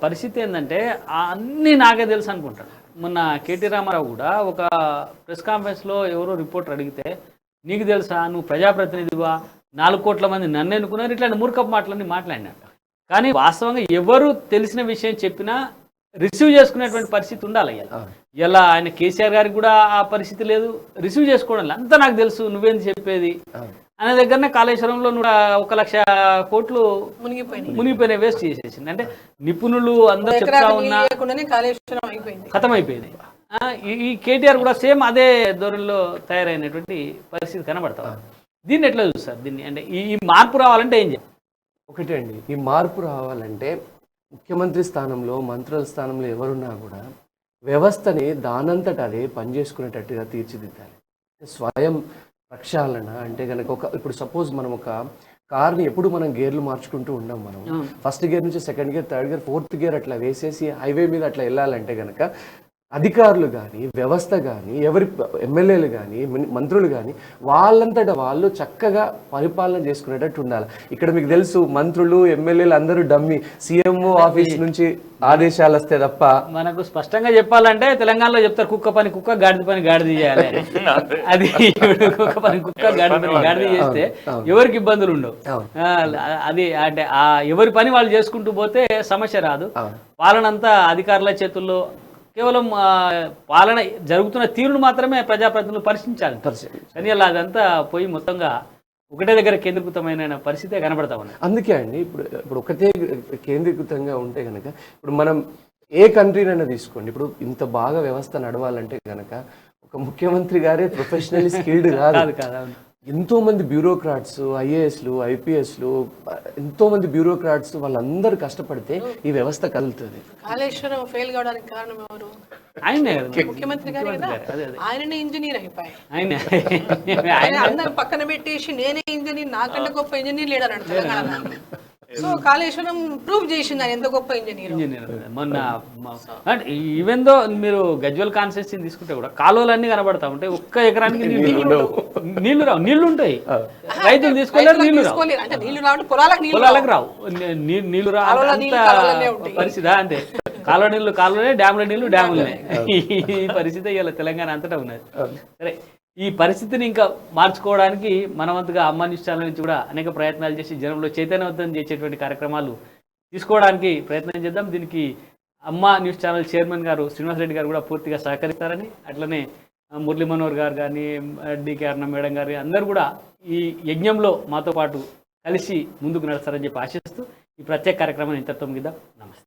పరిస్థితి ఏంటంటే అన్నీ నాకే తెలుసు అనుకుంటాడు. మొన్న కేటీ రామారావు కూడా ఒక ప్రెస్ కాన్ఫరెన్స్లో ఎవరో రిపోర్టర్ అడిగితే, నీకు తెలుసా నువ్వు ప్రజాప్రతినిధివా, 4 కోట్ల మంది నన్ను ఎన్నుకున్నారు, ఇట్లాంటి మూర్ఖపు మాటలన్నీ మాట్లాడినట్ట. కానీ వాస్తవంగా ఎవరు తెలిసిన విషయం చెప్పినా రిసీవ్ చేసుకునేటువంటి పరిస్థితి ఉండాలి. ఇలా ఆయన కేసీఆర్ గారికి కూడా ఆ పరిస్థితి లేదు, రిసీవ్ చేసుకోవడం లేదు. అంతా నాకు తెలుసు, నువ్వేంది చెప్పేది అనే దగ్గరనే కాళేశ్వరంలో 1,00,000 కోట్లు మునిగిపోయినాయి, వేస్ట్ చేసేసింది. అంటే నిపుణులు అందరూ చెప్తా ఉన్నా ఖతం అయిపోయింది. ఈ కేటీఆర్ కూడా సేమ్ అదే ధోరణిలో తయారైనటువంటి పరిస్థితి కనబడతా. దీన్ని ఎట్లా చూస్తారు? దీన్ని అంటే ఈ మార్పు రావాలంటే ఏం చేయాలి? ఒకటే అండి, ఈ మార్పు రావాలంటే ముఖ్యమంత్రి స్థానంలో, మంత్రుల స్థానంలో ఎవరున్నా కూడా వ్యవస్థని దానంతట అదే పనిచేసుకునేటట్టుగా తీర్చిదిద్దాలి. స్వయం ప్రక్షాళన అంటే కనుక ఇప్పుడు సపోజ్ మనం ఒక కార్ని ఎప్పుడు మనం గేర్లు మార్చుకుంటూ ఉన్నాం. మనం ఫస్ట్ గేర్ నుంచి second gear, third gear, fourth gear అట్లా వేసేసి హైవే మీద అట్లా వెళ్ళాలంటే కనుక అధికారులు కానీ, వ్యవస్థ కానీ, ఎవరి ఎమ్మెల్యేలు కానీ, మంత్రులు కానీ వాళ్ళంతటా వాళ్ళు చక్కగా పరిపాలన చేసుకునేటట్టు ఉండాలి. ఇక్కడ మీకు తెలుసు, మంత్రులు, ఎమ్మెల్యేలు అందరూ డమ్మి, సీఎంఓ ఆఫీస్ నుంచి ఆదేశాలు వస్తే తప్ప. మనకు స్పష్టంగా చెప్పాలంటే తెలంగాణలో చెప్తారు, కుక్క పని కుక్క, గాడిద పని గాడిద చేయాలి. అది కుక్క పని కుక్క, గాడిద పని గాడిద చేస్తే ఎవరికి ఇబ్బందులు ఉండవు. అది అంటే ఎవరి పని వాళ్ళు చేసుకుంటూ పోతే సమస్య రాదు. పాలనంతా అధికారుల చేతుల్లో, కేవలం పాలన జరుగుతున్న తీరును మాత్రమే ప్రజాప్రతినిధులు పరిశీలించాలి. కానీ అలా అదంతా పోయి మొత్తంగా ఒకటే దగ్గర కేంద్రీకృతమైన పరిస్థితే కనబడతా ఉన్నాయి. అందుకే అండి ఇప్పుడు ఒకటే కేంద్రీకృతంగా ఉంటే కనుక, ఇప్పుడు మనం ఏ కంట్రీనైనా తీసుకోండి, ఇప్పుడు ఇంత బాగా వ్యవస్థ నడవాలంటే కనుక ఒక ముఖ్యమంత్రి గారే ప్రొఫెషనల్లీ స్కిల్డ్ కాదు. ఎంతో మంది బ్యూరోక్రాట్స్, ఐఏఎస్లు, ఐపీఎస్లు, ఎంతో మంది బ్యూరోక్రాట్స్ వాళ్ళందరూ కష్టపడితే ఈ వ్యవస్థ కదులుతుంది. కాళేశ్వరం ఫెయిల్ కావడానికి కారణం ఎవరు? ఆయనే, ముఖ్యమంత్రి గారు. ఆయననే ఇంజనీర్ అయిపోయి ఆయన అందరు పక్కన పెట్టేసి నేనే ఇంజనీర్, నాకంటే గొప్ప ఇంజనీర్ లేడని తెలంగాణ. సో కాళేశ్వరం ప్రూవ్ చేసింది ఆయన ఎంత గొప్ప ఇంజనీర్. మొన్న ఈవెన్ దో మీరు గజ్వెల్ కాన్స్టిట్యూన్సీ తీసుకుంటే కూడా కాలువలన్నీ కనబడతా ఉంటాయి, ఒక్క ఎకరానికి నీళ్లు రావు. నీళ్లు ఉంటాయి, రైతులు తీసుకోలేరు, నీళ్లు రావు, పొలాలకు రావు, నీళ్లు రావు పరిస్థితి. అంతే, కాలువ నీళ్లు కాలువనే, డ్యాముల నీళ్లు డ్యాములనే. ఈ పరిస్థితి ఇలా తెలంగాణ అంతటా ఉన్నది. సరే, ఈ పరిస్థితిని ఇంకా మార్చుకోవడానికి మనవంతుగా అమ్మ న్యూస్ ఛానల్ నుంచి కూడా అనేక ప్రయత్నాలు చేసి జనంలో చైతన్యవంతం చేసేటువంటి కార్యక్రమాలు తీసుకోవడానికి ప్రయత్నం చేద్దాం. దీనికి అమ్మ న్యూస్ ఛానల్ చైర్మన్ గారు శ్రీనివాస్ రెడ్డి గారు కూడా పూర్తిగా సహకరిస్తారని, అట్లనే మురళీ మనోహర్ గారు కానీ, డికే అర్ణ మేడం గారు అందరూ కూడా ఈ యజ్ఞంలో మాతో పాటు కలిసి ముందుకు నడుస్తారని చెప్పి ఆశిస్తూ ఈ ప్రత్యేక కార్యక్రమాన్ని ఇంతటితో ముగిద్దాం. నమస్తే.